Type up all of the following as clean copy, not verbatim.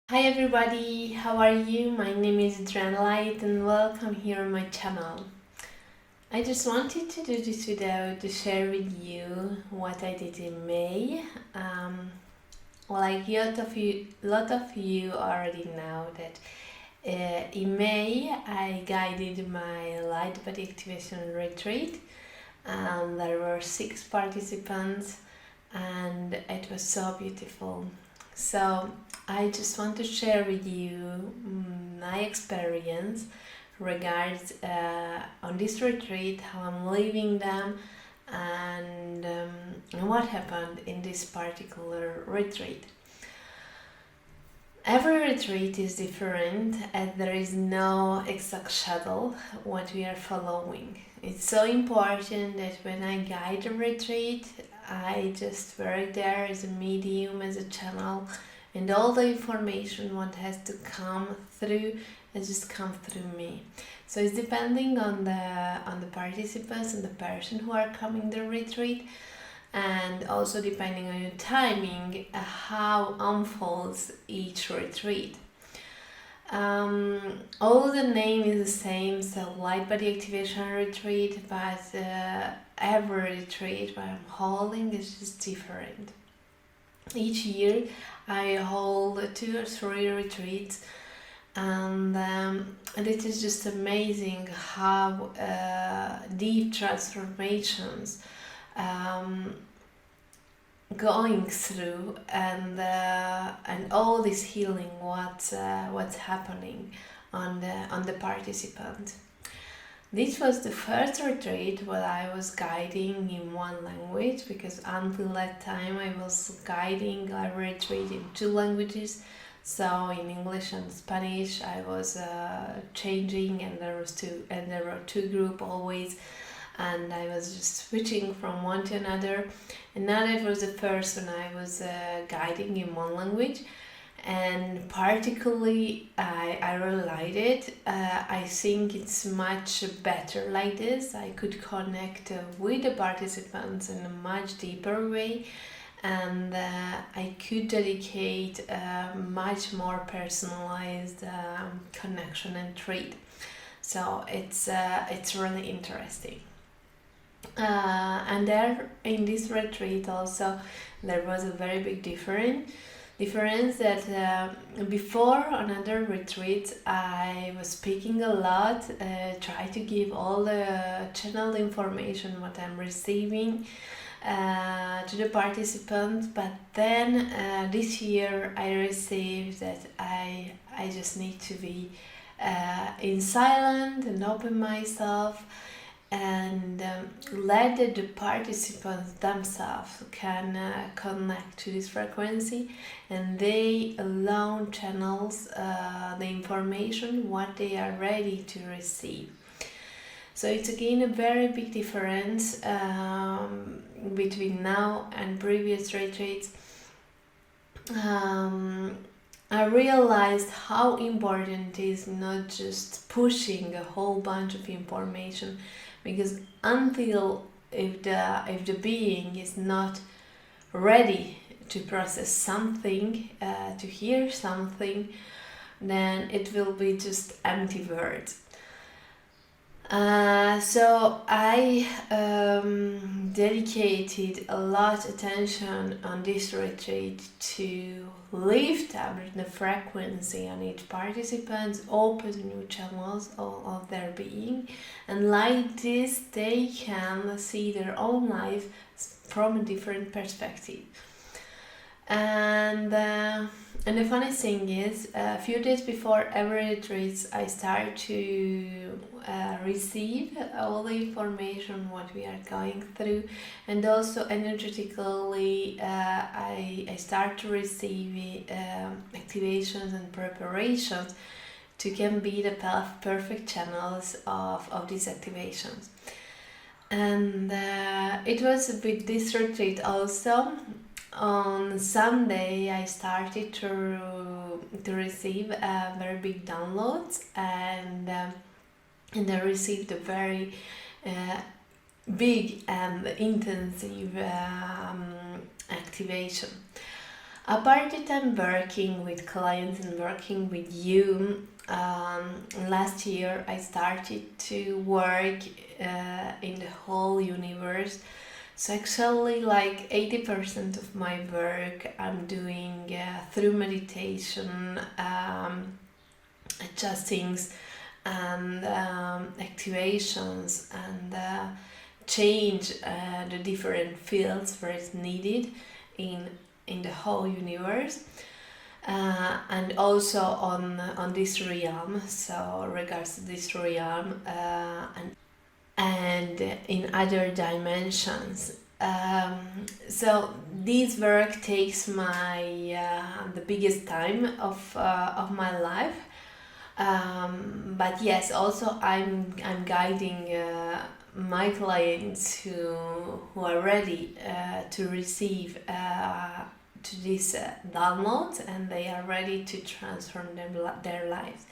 Hi everybody, how are you? My name is Adrienn Light and welcome here on my channel. I just wanted to do this video to share with you what I did in May. Like a lot of you already know that in May I guided my light body activation retreat. There were 6 participants and it was so beautiful. So I just want to share with you my experience regards on this retreat, how I'm living them, and what happened in this particular retreat. Every retreat is different and there is no exact schedule what we are following. It's so important that when I guide a retreat, I just work there as a medium, as a channel, and all the information what has to come through has just come through me. So it's depending on the participants and the person who are coming to the retreat, and also depending on your timing, how unfolds each retreat. All the name is the same, so light body activation retreat, but every retreat what I'm holding is just different. Each year I hold 2 or 3 retreats, and it is just amazing how deep transformations going through, and all this healing what's happening on the participant. This was the first retreat where I was guiding in one language, because until that time I was guiding a retreat in 2 languages. So in English and Spanish I was changing, and there were 2 groups always, and I was just switching from one to another. And now that was the first one I was guiding in one language, and particularly I really liked it. I think it's much better like this. I could connect with the participants in a much deeper way, and I could dedicate a much more personalized connection and treat. So it's really interesting. And there in this retreat also there was a very big difference that before on other retreats I was speaking a lot, try to give all the channel information what I'm receiving to the participants, but then this year I received that I just need to be in silent and open myself, and let the participants themselves can connect to this frequency, and they alone channels the information what they are ready to receive. So it's again a very big difference between now and previous retreats. I realized how important it is not just pushing a whole bunch of information, because until if the being is not ready to process something, to hear something, then it will be just empty words. So I dedicated a lot attention on this retreat to lift up the frequency on each participant, open new channels of their being, and like this they can see their own life from a different perspective. And the funny thing is, a few days before every retreat, I start to receive all the information what we are going through, and also energetically I start to receive activations and preparations to can be the perfect channels of these activations. And it was a bit this retreat also. On Sunday I started to receive very big downloads, and I received a very big and intensive activation. Apart that I'm working with clients and working with you, last year I started to work in the whole universe. So actually like 80% of my work I'm doing through meditation, adjustings and activations, and change the different fields where it's needed in the whole universe, and also on this realm, so regards to this realm, and in other dimensions. So this work takes my the biggest time of my life, but yes, also I'm guiding my clients who are ready to receive to this download, and they are ready to transform their lives.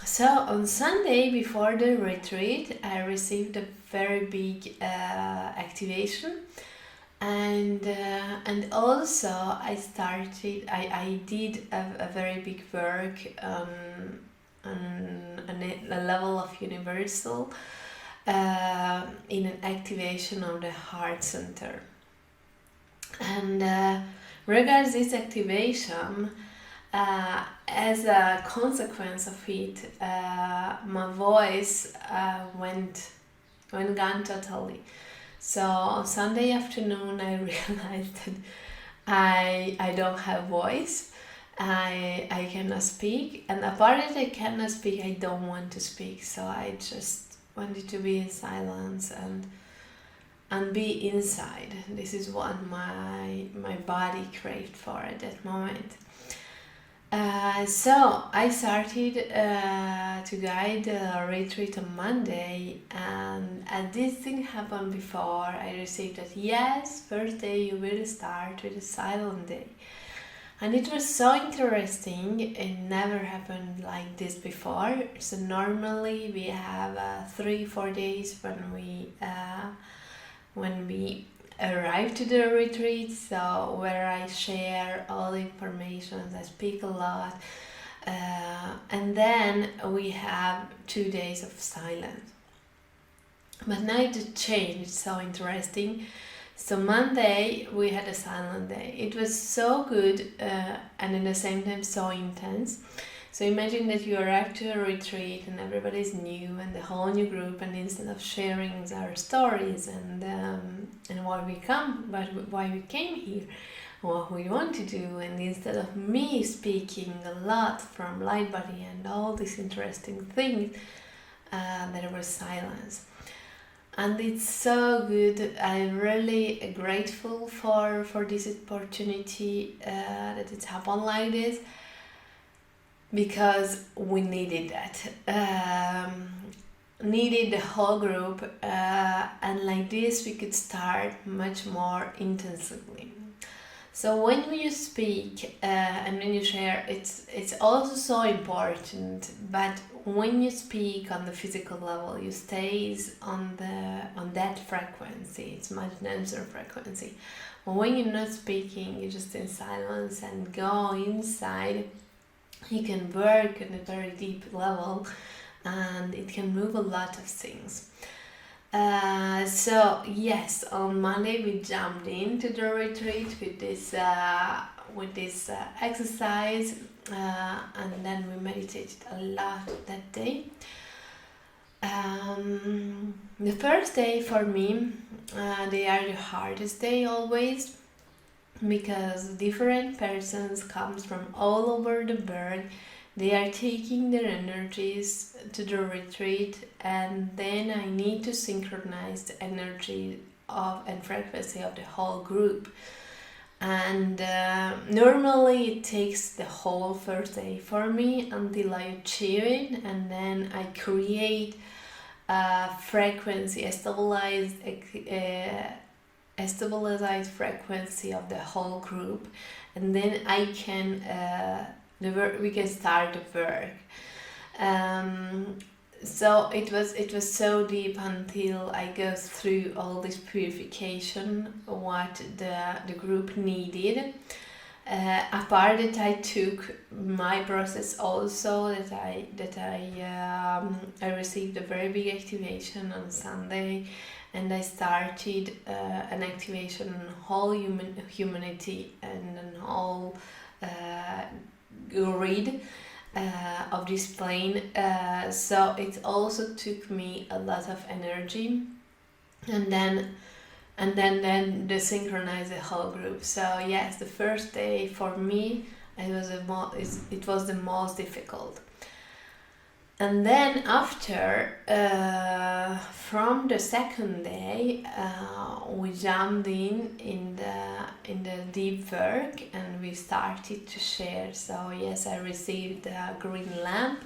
So on Sunday before the retreat, I received a very big activation, and also I did a very big work on a level of universal, in an activation of the heart center. And regards this activation, as a consequence of it, my voice went gone totally. So on Sunday afternoon, I realized that I don't have voice. I cannot speak, and apart that I cannot speak, I don't want to speak. So I just wanted to be in silence and be inside. This is what my body craved for at that moment. So I started to guide a retreat on Monday, and this thing happened before. I received that, yes, first day you will start with a silent day. And it was so interesting. It never happened like this before. So normally we have 3-4 days when we arrive to the retreat, so where I share all the information, I speak a lot, and then we have 2 days of silence. But now it changed, so interesting. So Monday we had a silent day. It was so good, and at the same time so intense. So imagine that you arrive to a retreat and everybody's new and the whole new group, and instead of sharing our stories and why we came here, what we want to do, and instead of me speaking a lot from light body and all these interesting things, there was silence. And it's so good. I'm really grateful for this opportunity, that it's happened like this, because we needed that. Needed the whole group, and like this we could start much more intensively. So when you speak and when you share, it's also so important. But when you speak on the physical level, you stays on that frequency. It's much denser frequency. When you're not speaking, you're just in silence and go inside. You can work on a very deep level, and it can move a lot of things. So yes, on Monday we jumped into the retreat with this exercise, and then we meditated a lot that day. The first day for me, they are the hardest day always, because different persons comes from all over the world. They are taking their energies to the retreat, and then I need to synchronize the energy of and frequency of the whole group. And normally it takes the whole first day for me until I achieve it, and then I create a frequency, a stabilized frequency of the whole group, and then I can we can start the work. so it was so deep until I go through all this purification, what the group needed. Apart that I took my process also, I received a very big activation on Sunday, and I started an activation on whole humanity and on whole grid of this plane. So it also took me a lot of energy, and then the synchronize the whole group. So yes, the first day for me it was the most difficult. And then after, from the second day, we jumped in the deep work, and we started to share. So yes, I received a green lamp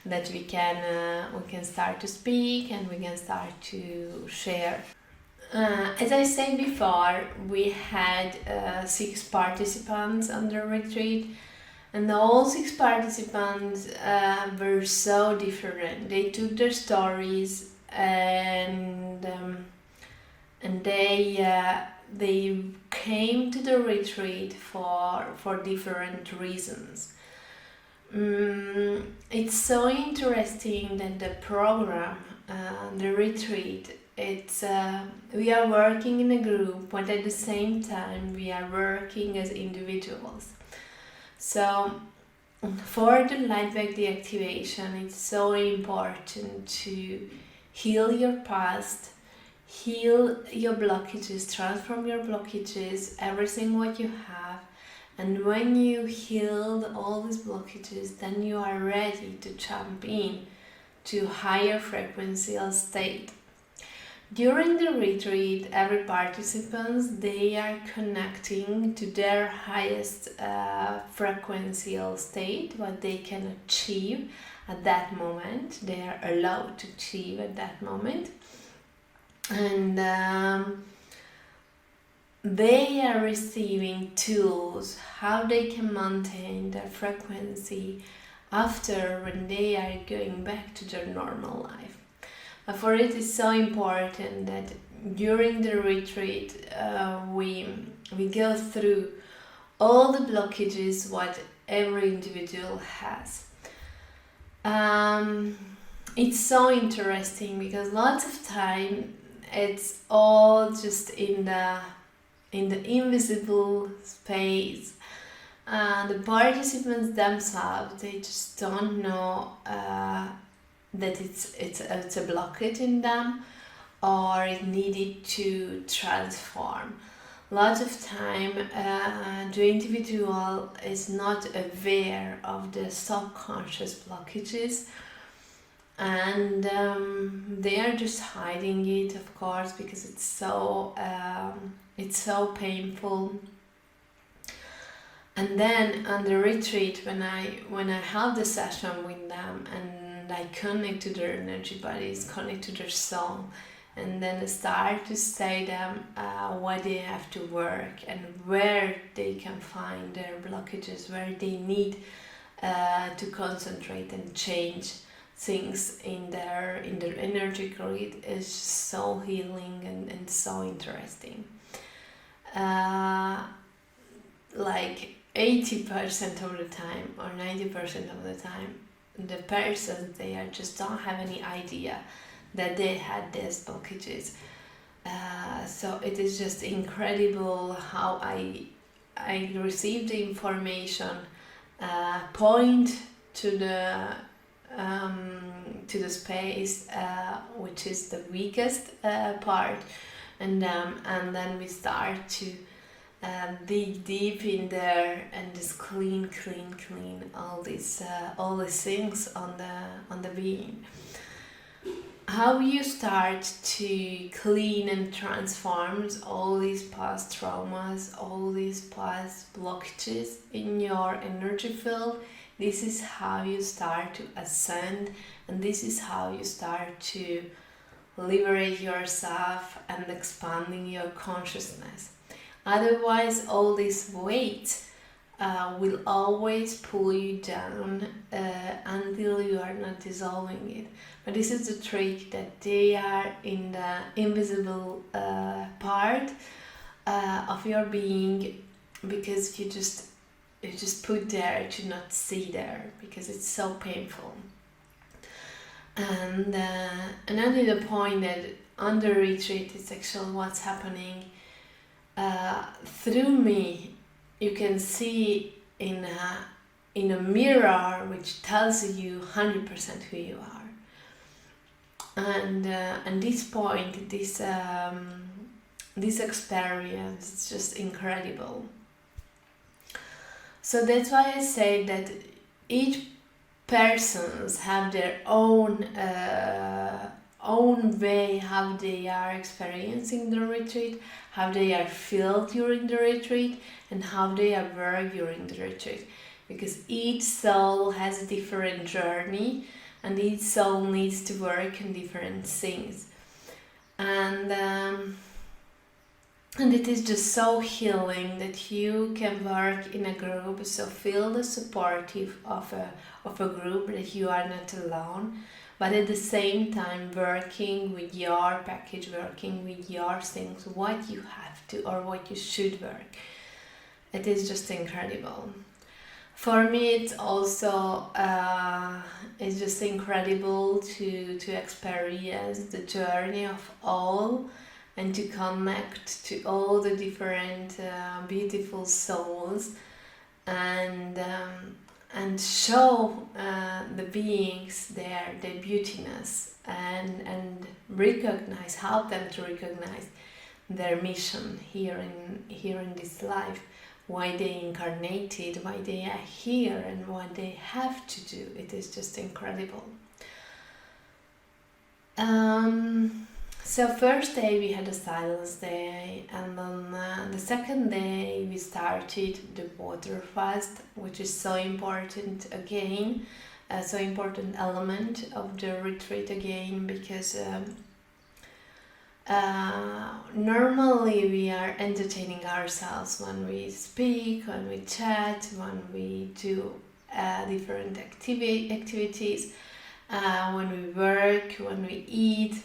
that we can start to speak, and we can start to share. As I said before, we had 6 participants on the retreat, and all 6 participants were so different. They took their stories, and they came to the retreat for different reasons. It's so interesting that the program, the retreat, we are working in a group, but at the same time we are working as individuals. So for the light work deactivation, it's so important to heal your past, heal your blockages, transform your blockages, everything what you have. And when you healed all these blockages, then you are ready to jump in to higher frequential state. During the retreat, every participant, they are connecting to their highest frequential state, what they can achieve at that moment. They are allowed to achieve at that moment. And they are receiving tools how they can maintain their frequency after when they are going back to their normal life. For it is so important that during the retreat we go through all the blockages what every individual has. It's so interesting because lots of time it's all just in the invisible space. The participants themselves, they just don't know that it's a blockage in them, or it needed to transform. Lots of time the individual is not aware of the subconscious blockages, and they are just hiding it, of course, because it's so painful. And then on the retreat, when I have the session with them, and I connect to their energy bodies, connect to their soul, and then start to say them what they have to work and where they can find their blockages, where they need to concentrate and change things in their energy grid, is so healing and so interesting. Like 80% of the time or 90% of the time, the persons, they are just don't have any idea that they had these blockages. So it is just incredible how I received the information, point to the space which is the weakest part, and then we start to dig deep in there and just clean all these things on the being. How you start to clean and transform all these past traumas, all these past blockages in your energy field. This is how you start to ascend, and this is how you start to liberate yourself and expanding your consciousness. Otherwise, all this weight will always pull you down until you are not dissolving it. But this is the trick, that they are in the invisible part of your being, because you just put there to not see there, because it's so painful. And another point that on the retreat is actually what's happening through me. You can see in a mirror which tells you 100% who you are. And this point, this experience, is just incredible. So that's why I say that each persons have their own way how they are experiencing the retreat, how they are feel during the retreat, and how they are work during the retreat. Because each soul has a different journey, and each soul needs to work on different things. And it is just so healing that you can work in a group, so feel the supportive of a group, that you are not alone, but at the same time working with your package, working with your things, what you have to or what you should work. It is just incredible. For me, it's also it's just incredible to experience the journey of all, and to connect to all the different beautiful souls, and show the beings their beautiness, and help them to recognize their mission here in this life, why they incarnated, why they are here, and what they have to do. It is just incredible. So first day we had a silence day, and then the second day we started the water fast, which is so important again, so important element of the retreat again, because normally we are entertaining ourselves when we speak, when we chat, when we do different activities, when we work, when we eat.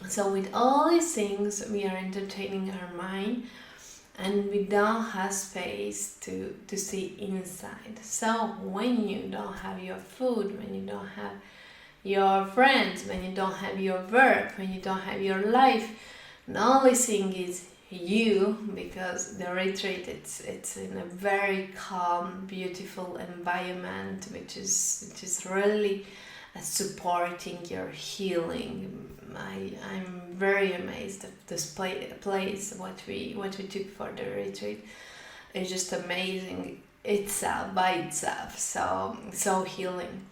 So with all these things, we are entertaining our mind, and we don't have space to see inside. So when you don't have your food, when you don't have your friends, when you don't have your work, when you don't have your life, the only thing is you, because the retreat, it's in a very calm, beautiful environment, which is really supporting your healing. I'm very amazed at this place, what we took for the retreat. It's just amazing itself by itself, so healing.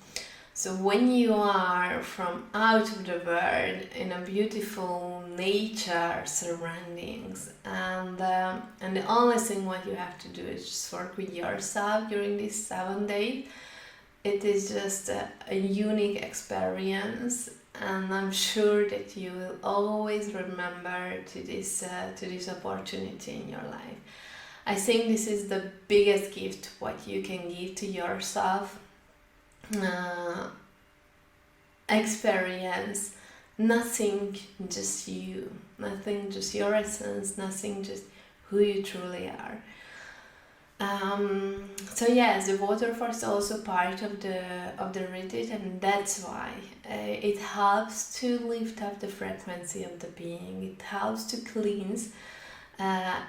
So when you are from out of the world in a beautiful nature surroundings, and the only thing what you have to do is just work with yourself during these 7 days, it is just a unique experience, and I'm sure that you will always remember to this opportunity in your life. I think this is the biggest gift what you can give to yourself. Experience nothing, just you, nothing, just your essence, nothing, just who you truly are. So yes, the waterfall is also part of the retreat, and that's why it helps to lift up the frequency of the being. It helps to cleanse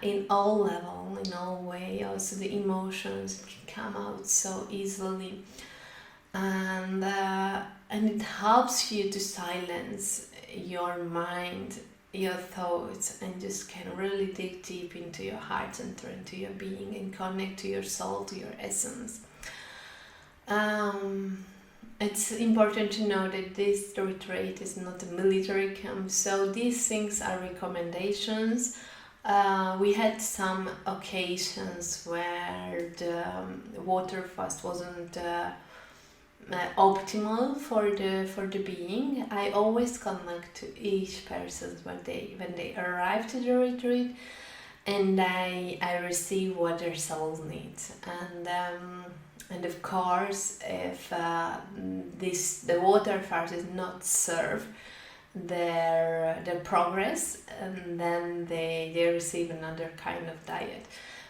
in all level, in all way. Also the emotions can come out so easily, and it helps you to silence your mind, your thoughts, and just can really dig deep into your heart center, into your being, and connect to your soul, to your essence. It's important to know that this retreat is not a military camp, so these things are recommendations. We had some occasions where the water fast wasn't optimal for the being. I always connect to each person when they arrive to the retreat, and I receive what their souls need. And of course, if the water first is not serve their progress, and then they receive another kind of diet.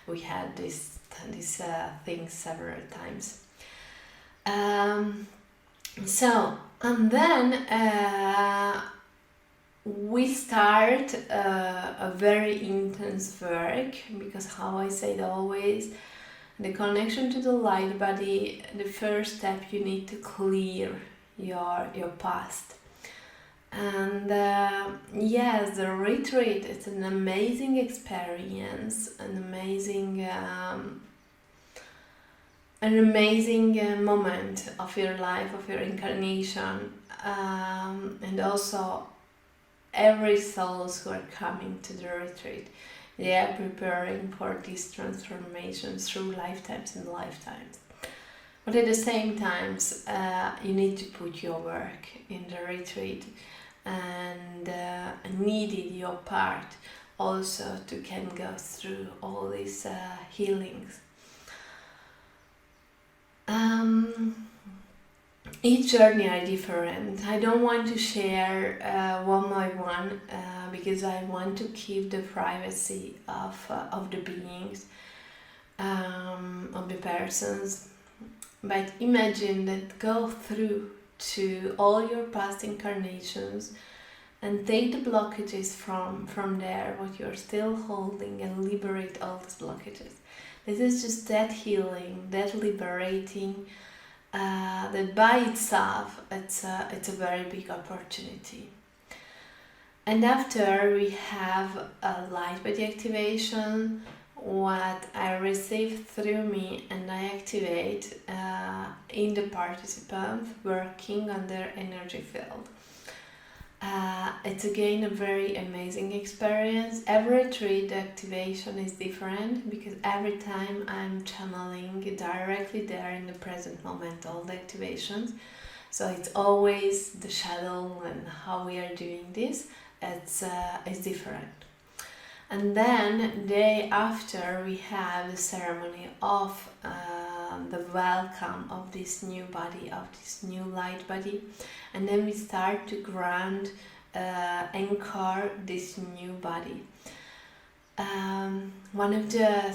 We had this thing several times. And then we start a very intense work, because how I said always, the connection to the light body, the first step, you need to clear your past. And yes, the retreat, it's an amazing experience, an amazing moment of your life, of your incarnation, and also every souls who are coming to the retreat, they are preparing for these transformations through lifetimes and lifetimes. But at the same time, you need to put your work in the retreat, and needed your part also to can go through all these healings. Each journey are different. I don't want to share one by one, because I want to keep the privacy of the beings, of the persons. But imagine that, go through to all your past incarnations and take the blockages from there, what you're still holding, and liberate all those blockages. This is just that healing, that liberating, that by itself, it's a very big opportunity. And after we have a light body activation, what I receive through me, and I activate in the participant, working on their energy field. It's again a very amazing experience. Every retreat activation is different, because every time I'm channeling directly there in the present moment all the activations. So it's always the shadow, and how we are doing this, it's different. And then day after, we have the ceremony of the welcome of this new body, of this new light body. And then we start to ground, anchor this new body. One of the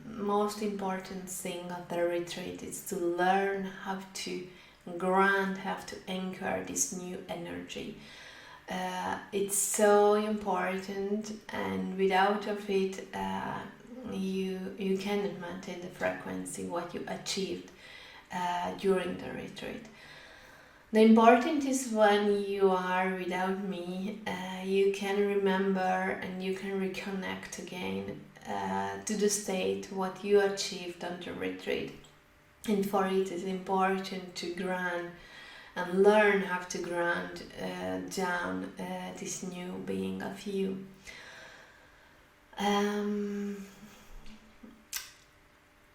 most important thing of the retreat is to learn how to ground, how to anchor this new energy. It's so important, and without of it, you cannot maintain the frequency what you achieved during the retreat. The important is when you are without me, you can remember and you can reconnect again to the state what you achieved on the retreat. And for it is important to ground and learn how to ground down this new being of you.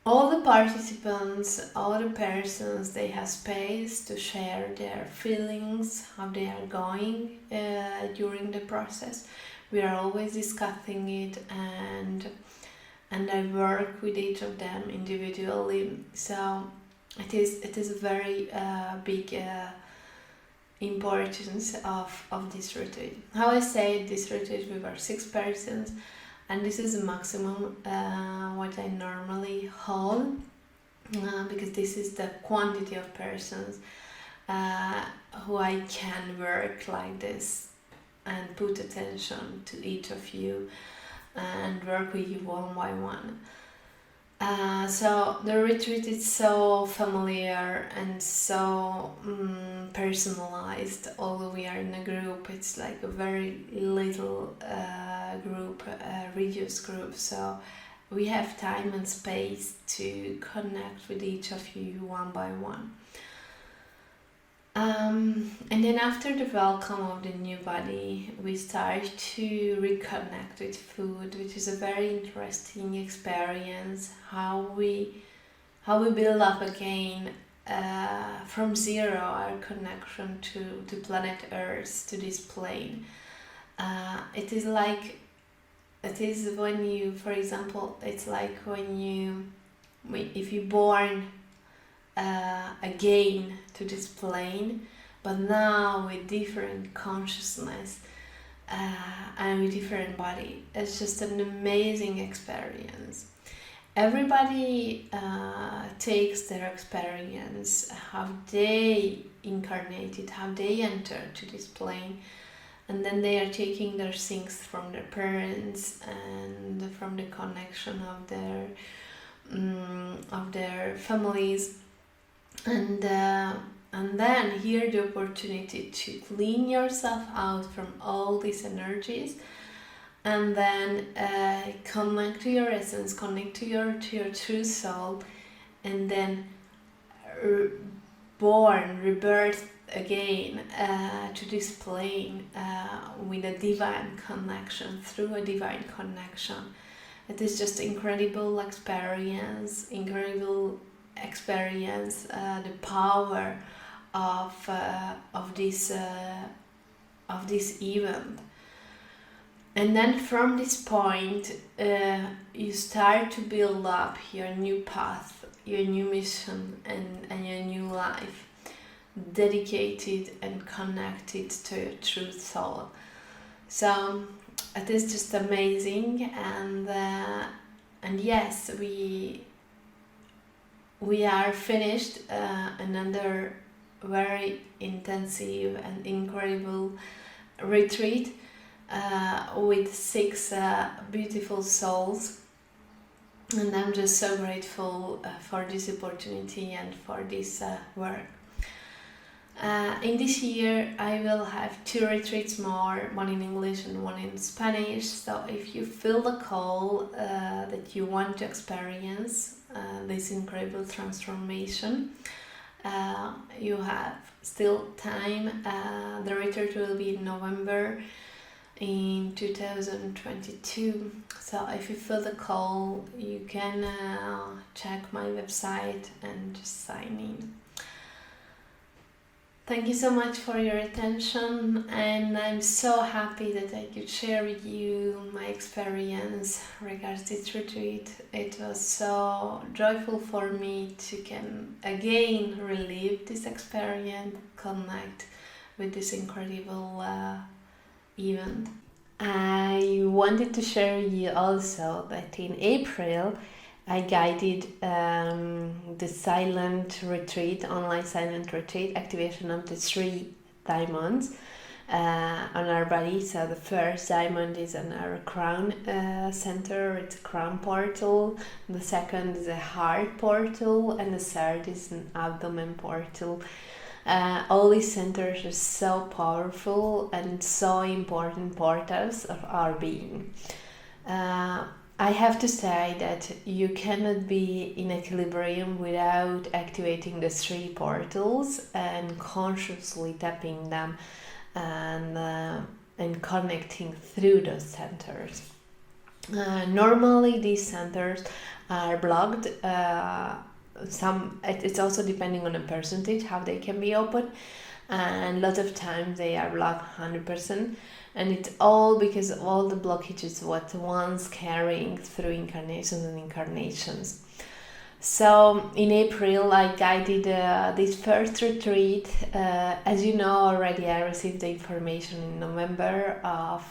All the participants, all the persons, they have space to share their feelings, how they are going during the process. We are always discussing it, and I work with each of them individually. So it is a very big importance of this retreat. How I say this retreat, we were 6 persons. And this is the maximum what I normally hold, because this is the quantity of persons who I can work like this and put attention to each of you and work with you one by one. So the retreat is so familiar and so personalized. Although we are in a group, it's like a very little group, reduced group. So we have time and space to connect with each of you one by one. And then after the welcome of the new body, we start to reconnect with food, which is a very interesting experience. How we build up again from zero our connection to planet Earth, to this plane. It is like it is when you, for example, it's like if you're born again to this plane, but now with different consciousness and with different body. It's just an amazing experience. Everybody takes their experience, how they incarnated, how they entered to this plane, and then they are taking their things from their parents and from the connection of their families, and then here the opportunity to clean yourself out from all these energies, and then connect to your essence, connect to your true soul, and then rebirth again to this plane with a divine connection, through a divine connection. It is just incredible experience, the power of this event. And then from this point, you start to build up your new path, your new mission, and your new life, dedicated and connected to your true soul. So it is just amazing, and yes, we are finished another very intensive and incredible retreat with 6 beautiful souls, and I'm just so grateful for this opportunity and for this work. In this year I will have 2 retreats more, one in English and one in Spanish. So if you feel the call that you want to experience this incredible transformation, you have still time. The retreat will be in November in 2022. So if you feel the call, you can check my website and just sign in. Thank you so much for your attention, and I'm so happy that I could share with you my experience regards this retreat. It was so joyful for me to can again relive this experience, connect with this incredible event. I wanted to share with you also that in April I guided the silent retreat, online silent retreat, activation of the 3 diamonds on our body. So the first diamond is on our crown center, it's a crown portal. The second is a heart portal, and the third is an abdomen portal. All these centers are so powerful and so important portals of our being. I have to say that you cannot be in equilibrium without activating the 3 portals and consciously tapping them and connecting through those centers. Normally these centers are blocked. It's also depending on a percentage how they can be open, and a lot of times they are blocked 100%. And it's all because of all the blockages what one's carrying through incarnations and incarnations. So in April I guided this first retreat. As you know already, I received the information in November of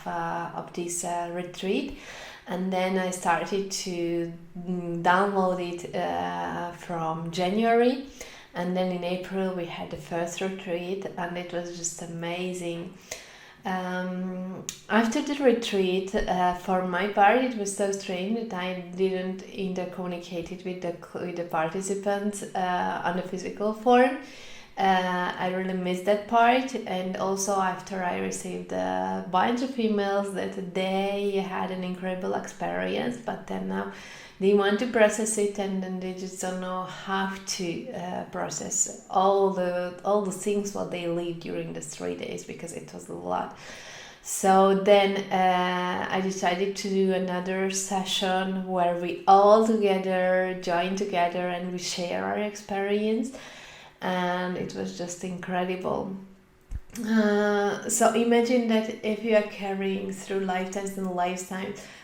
this retreat, and then I started to download it from January, and then in April we had the first retreat, and it was just amazing. After the retreat, for my part, it was so strange that I didn't intercommunicate with the participants on the physical form. I really missed that part, and also after I received a bunch of emails that they had an incredible experience, but then now they want to process it, and then they just don't know how to process all the things what they lived during the 3 days, because it was a lot. So then I decided to do another session where we all together join together and we share our experience, and it was just incredible. So imagine that if you are carrying through lifetimes and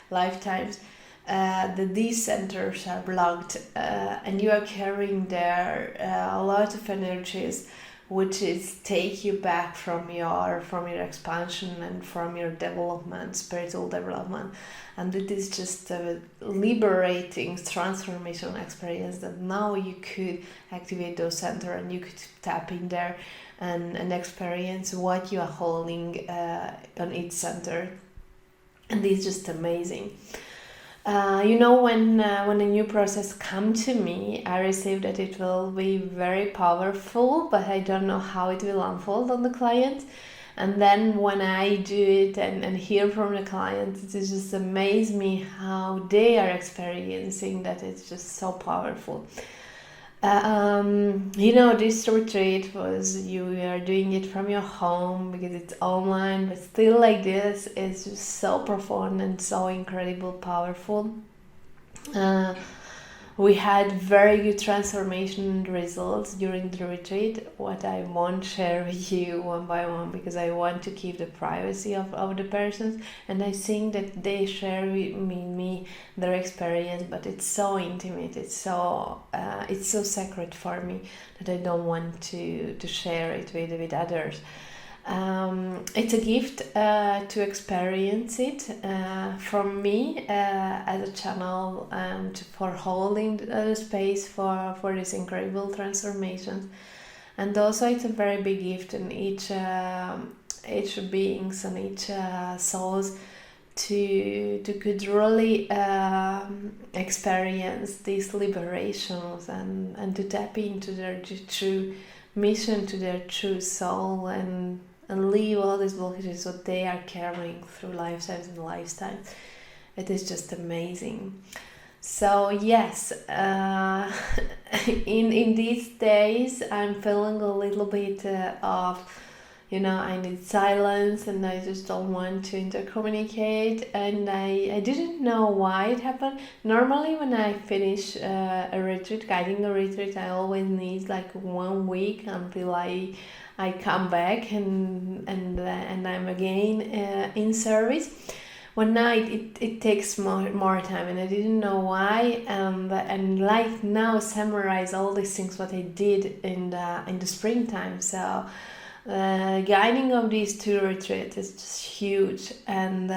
lifetimes, that these centers are blocked, and you are carrying there a lot of energies, which is take you back from your expansion and from your development, spiritual development, and it is just a liberating transformation experience that now you could activate those centers and you could tap in there and experience what you are holding on each center, and it's just amazing. When a new process come to me, I receive that it will be very powerful, but I don't know how it will unfold on the client. And then when I do it and hear from the client, it just amazes me how they are experiencing that. It's just so powerful. This retreat was, you are doing it from your home because it's online, but still like this, it's just so profound and so incredible, powerful. We had very good transformation results during the retreat, what I won't share with you one by one because I want to keep the privacy of the persons, and I think that they share with me their experience, but it's so intimate, it's so sacred for me that I don't want to share it with others. It's a gift to experience it from me as a channel for holding the space for this incredible transformation, and also it's a very big gift in each beings and each souls to could really experience these liberations and to tap into their true mission, to their true soul, and leave all these blockages what they are carrying through lifetimes and lifetimes. It is just amazing. So yes, in these days I'm feeling a little bit of, I need silence and I just don't want to intercommunicate, and I didn't know why it happened. Normally when I finish a retreat, guiding a retreat, I always need like 1 week until I come back and I'm again in service. One night it takes more time, and I didn't know why. And like now summarize all these things what I did in the springtime. So guiding of these 2 retreats is just huge, and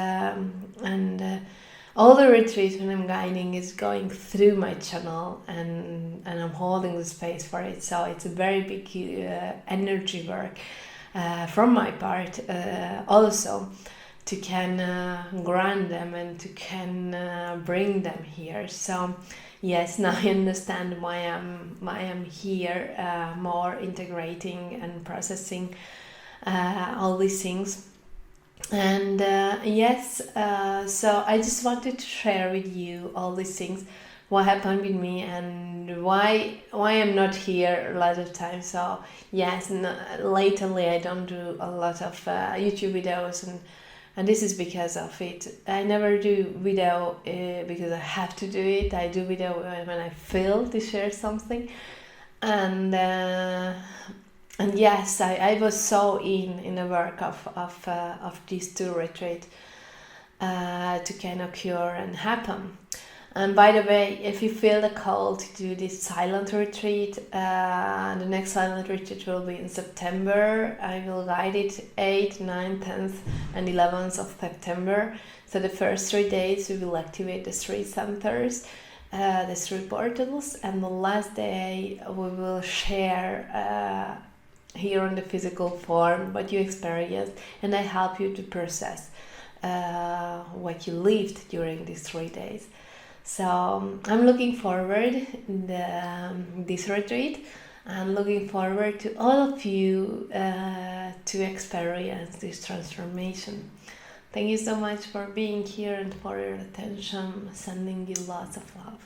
all the retreats when I'm guiding is going through my channel, and I'm holding the space for it. So it's a very big energy work from my part also to can grant them and to can bring them here. So yes, now I understand why I'm here, more integrating and processing all these things. And so I just wanted to share with you all these things, what happened with me and why I'm not here a lot of times. So yes, lately I don't do a lot of YouTube videos, and this is because of it. I never do video because I have to do it. I do video when I feel to share something, and yes, I was so in the work of these 2 retreats to kind of occur and happen. And by the way, if you feel the call to do this silent retreat, the next silent retreat will be in September. I will guide it 8th, 9th, 10th and 11th of September. So the first 3 days we will activate the 3 centers, the 3 portals, and the last day we will share here on the physical form what you experienced, and I help you to process what you lived during these 3 days. So I'm looking forward this retreat. I'm looking forward to all of you to experience this transformation. Thank you so much for being here and for your attention. Sending you lots of love.